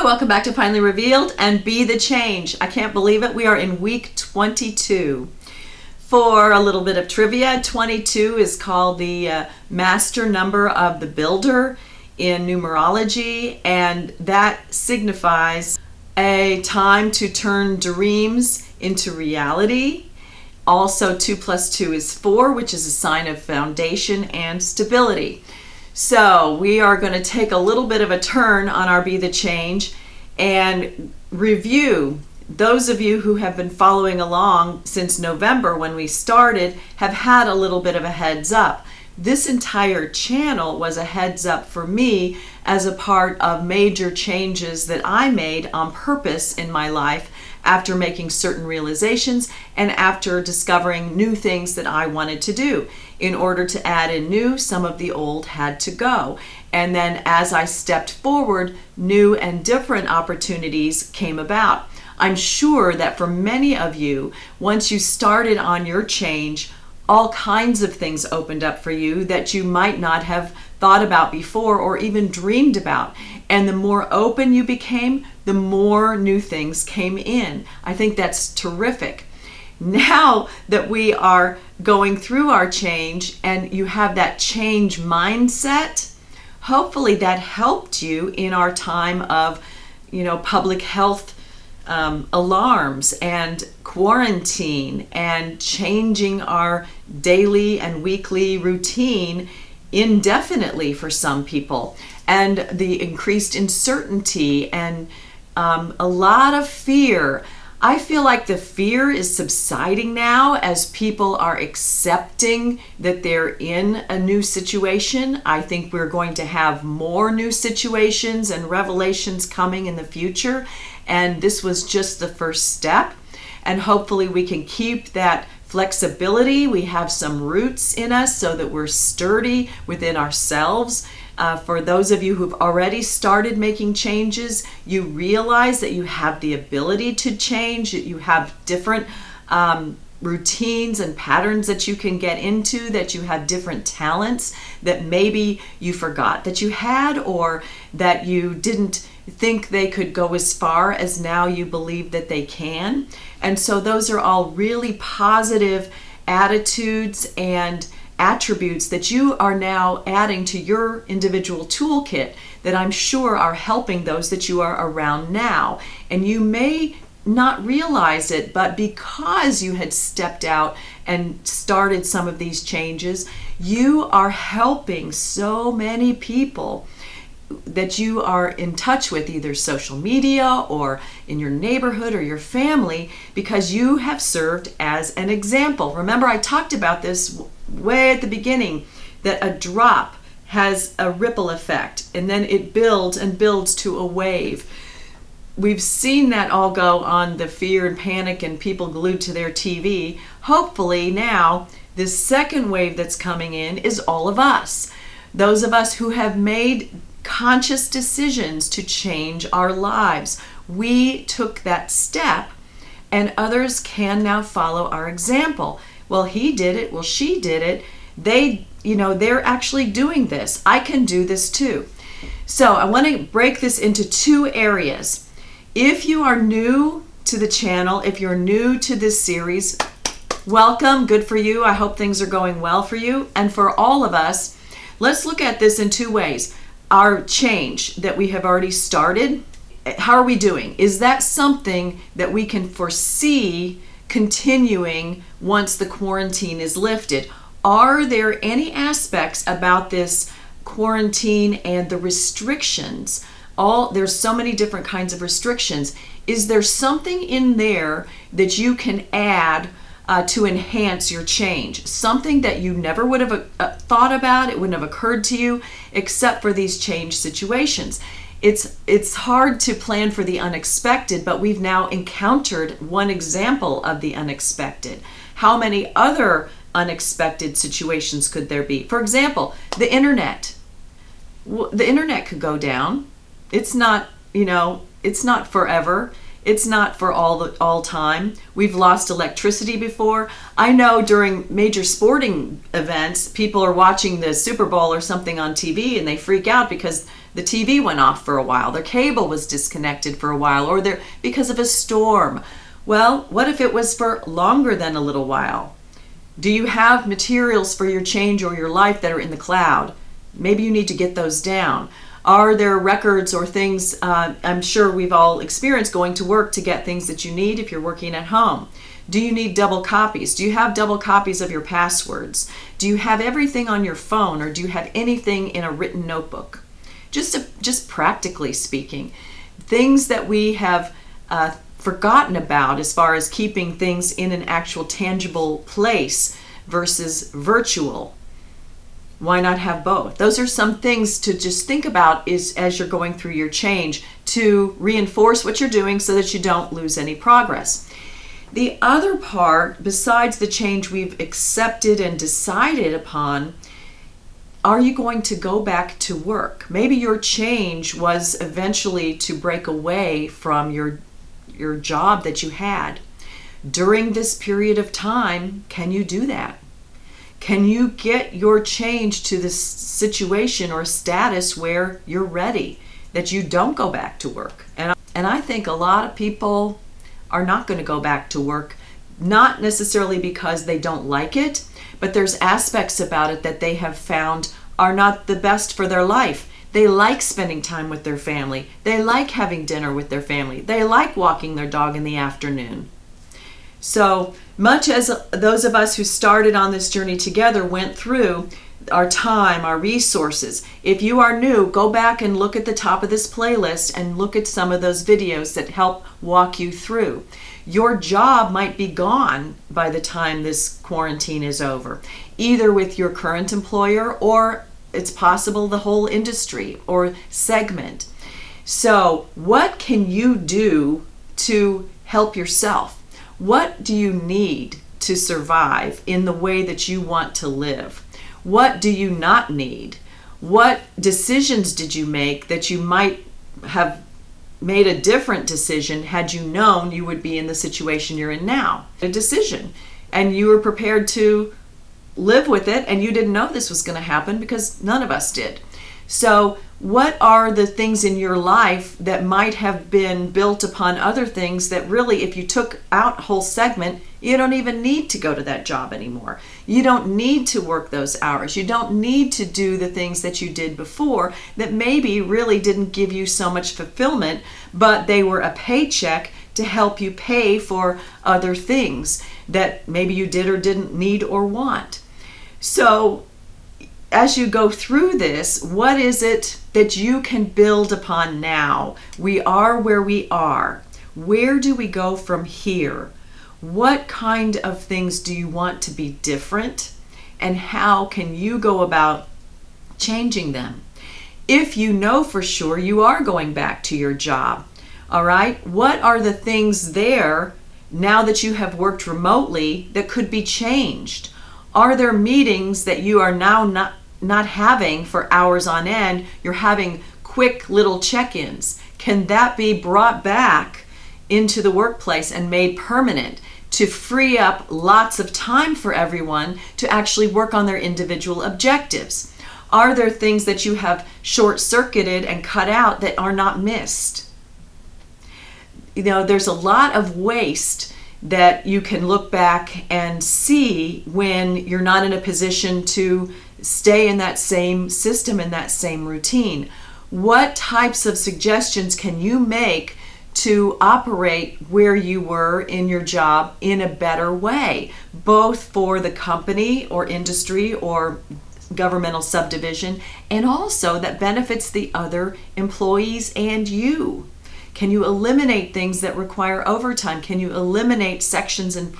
welcome back to Finally Revealed and Be the Change. I can't believe it. We are in week 22. For a little bit of trivia, 22 is called the master number of the builder in numerology, and that signifies a time to turn dreams into reality. Also, 2 plus 2 is 4, which is a sign of foundation and stability. So we are going to take a little bit of a turn on our Be the Change and review. Those of you who have been following along since November when we started have had a little bit of a heads up. This entire channel was a heads up for me as a part of major changes that I made on purpose in my life after making certain realizations and after discovering new things that I wanted to do. In order to add in new, some of the old had to go. And then as I stepped forward, new and different opportunities came about. I'm sure that for many of you, once you started on your change, all kinds of things opened up for you that you might not have thought about before or even dreamed about. And the more open you became, the more new things came in. I think that's terrific. Now that we are going through our change and you have that change mindset, hopefully that helped you in our time of, public health alarms and quarantine and changing our daily and weekly routine indefinitely for some people, and the increased uncertainty and a lot of fear. I feel like the fear is subsiding now as people are accepting that they're in a new situation. I think we're going to have more new situations and revelations coming in the future, and this was just the first step. And hopefully we can keep that flexibility. We have some roots in us so that we're sturdy within ourselves. For those of you who've already started making changes, you realize that you have the ability to change, that you have different routines and patterns that you can get into, that you have different talents that maybe you forgot that you had, or that you didn't think they could go as far as now you believe that they can. And so those are all really positive attitudes and attributes that you are now adding to your individual toolkit that I'm sure are helping those that you are around now. And you may not realize it, but because you had stepped out and started some of these changes, you are helping so many people that you are in touch with, either social media or in your neighborhood or your family, because you have served as an example. Remember, I talked about this way at the beginning, that a drop has a ripple effect and then it builds and builds to a wave. We've seen that all go on the fear and panic and people glued to their TV. Hopefully now this second wave that's coming in is all of us. Those of us who have made conscious decisions to change our lives. We took that step and others can now follow our example. Well, he did it. Well, she did it. They're actually doing this. I can do this too. So I want to break this into 2 areas. If you are new to the channel, if you're new to this series, welcome. Good for you. I hope things are going well for you. And for all of us, let's look at this in 2 ways. Our change that we have already started, how are we doing? Is that something that we can foresee continuing once the quarantine is lifted? Are there any aspects about this quarantine and the restrictions? There's so many different kinds of restrictions. Is there something in there that you can add to enhance your change? Something that you never would have thought about, it wouldn't have occurred to you, except for these change situations. It's hard to plan for the unexpected, but we've now encountered one example of the unexpected. How many other unexpected situations could there be? For example, the internet. The internet could go down. It's not, it's not forever. It's not for all time. We've lost electricity before. I know during major sporting events, people are watching the Super Bowl or something on TV and they freak out because the TV went off for a while, their cable was disconnected for a while, or because of a storm. Well, what if it was for longer than a little while? Do you have materials for your change or your life that are in the cloud? Maybe you need to get those down. Are there records or things, I'm sure we've all experienced going to work to get things that you need if you're working at home. Do you need double copies? Do you have double copies of your passwords? Do you have everything on your phone, or do you have anything in a written notebook? Just practically speaking, things that we have forgotten about as far as keeping things in an actual tangible place versus virtual. Why not have both? Those are some things to just think about as you're going through your change, to reinforce what you're doing so that you don't lose any progress. The other part, besides the change we've accepted and decided upon, are you going to go back to work? Maybe your change was eventually to break away from your job that you had. During this period of time, can you do that? Can you get your change to this situation or status where you're ready, that you don't go back to work? And I think a lot of people are not going to go back to work, not necessarily because they don't like it, but there's aspects about it that they have found are not the best for their life. They like spending time with their family. They like having dinner with their family. They like walking their dog in the afternoon. So much as those of us who started on this journey together went through our time, our resources, if you are new, go back and look at the top of this playlist and look at some of those videos that help walk you through. Your job might be gone by the time this quarantine is over, either with your current employer, or it's possible the whole industry or segment. So what can you do to help yourself? What do you need to survive in the way that you want to live? What do you not need? What decisions did you make that you might have made a different decision had you known you would be in the situation you're in now? A decision, and you were prepared to live with it, and you didn't know this was going to happen because none of us did. So what are the things in your life that might have been built upon other things that really, if you took out a whole segment, you don't even need to go to that job anymore. You don't need to work those hours. You don't need to do the things that you did before that maybe really didn't give you so much fulfillment, but they were a paycheck to help you pay for other things that maybe you did or didn't need or want. So as you go through this, what is it that you can build upon now? We are where we are. Where do we go from here? What kind of things do you want to be different? And how can you go about changing them? If you know for sure you are going back to your job, all right, what are the things there now that you have worked remotely that could be changed? Are there meetings that you are now not having for hours on end? You're having quick little check-ins. Can that be brought back into the workplace and made permanent to free up lots of time for everyone to actually work on their individual objectives? Are there things that you have short-circuited and cut out that are not missed? You know, there's a lot of waste that you can look back and see when you're not in a position to stay in that same system, in that same routine. What types of suggestions can you make to operate where you were in your job in a better way, both for the company or industry or governmental subdivision, and also that benefits the other employees and you? Can you eliminate things that require overtime? Can you eliminate sections in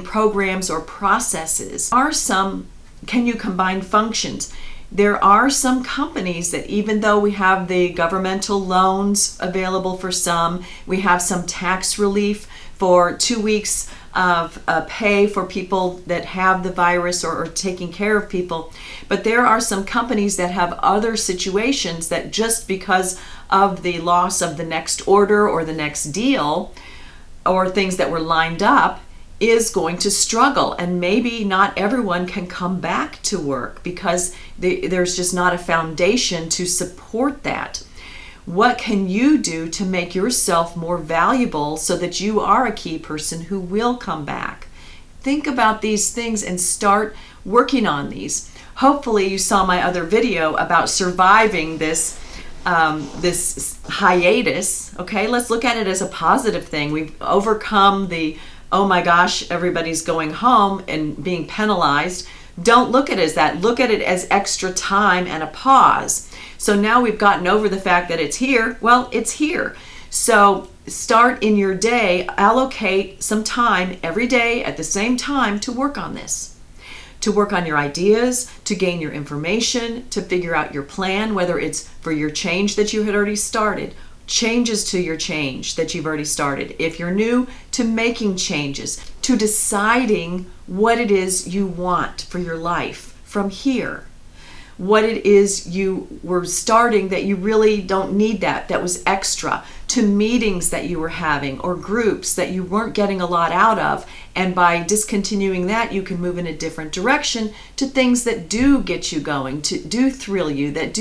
programs or processes? Can you combine functions? There are some companies that, even though we have the governmental loans available for some, we have some tax relief for 2 weeks of pay for people that have the virus or taking care of people. But there are some companies that have other situations that just because of the loss of the next order or the next deal or things that were lined up is going to struggle, and maybe not everyone can come back to work because there's just not a foundation to support that. What can you do to make yourself more valuable so that you are a key person who will come back? Think about these things and start working on these. Hopefully you saw my other video about surviving this hiatus. Okay, let's look at it as a positive thing. We've overcome the, oh my gosh, everybody's going home and being penalized. Don't look at it as that. Look at it as extra time and a pause. So now we've gotten over the fact that it's here. Well, it's here. So start in your day, allocate some time every day at the same time to work on this, to work on your ideas, to gain your information, to figure out your plan, whether it's for your change that you had already started, changes to your change that you've already started. If you're new, to making changes, to deciding what it is you want for your life from here. What it is you were starting that you really don't need that was extra, to meetings that you were having or groups that you weren't getting a lot out of, and by discontinuing that you can move in a different direction to things that do get you going, to do thrill you, that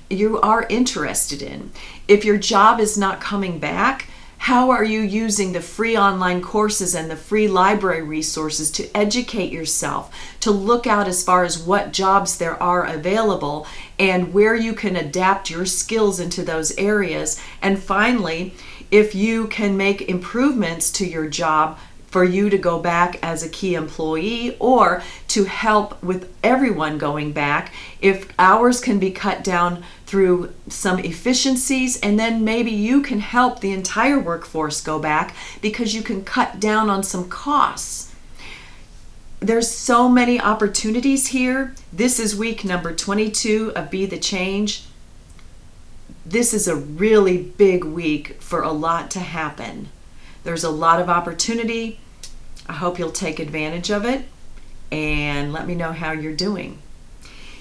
you are interested in. If your job is not coming back, how are you using the free online courses and the free library resources to educate yourself, to look out as far as what jobs there are available and where you can adapt your skills into those areas? And finally, if you can make improvements to your job for you to go back as a key employee or to help with everyone going back, if hours can be cut down through some efficiencies, and then maybe you can help the entire workforce go back because you can cut down on some costs. There's so many opportunities here. This is week number 22 of Be the Change. This is a really big week for a lot to happen. There's a lot of opportunity. I hope you'll take advantage of it and let me know how you're doing.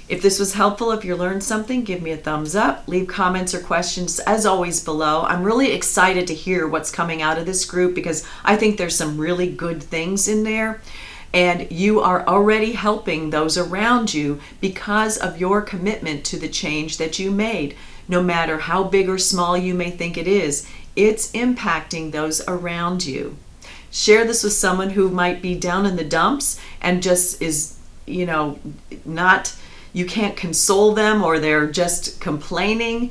If this was helpful, if you learned something, give me a thumbs up. Leave comments or questions, as always, below. I'm really excited to hear what's coming out of this group because I think there's some really good things in there. And you are already helping those around you because of your commitment to the change that you made. No matter how big or small you may think it is, it's impacting those around you. Share this with someone who might be down in the dumps and just is, you can't console them, or they're just complaining.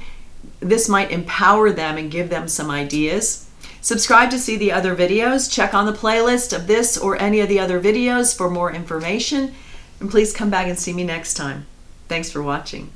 This might empower them and give them some ideas. Subscribe to see the other videos. Check on the playlist of this or any of the other videos for more information. And please come back and see me next time. Thanks for watching.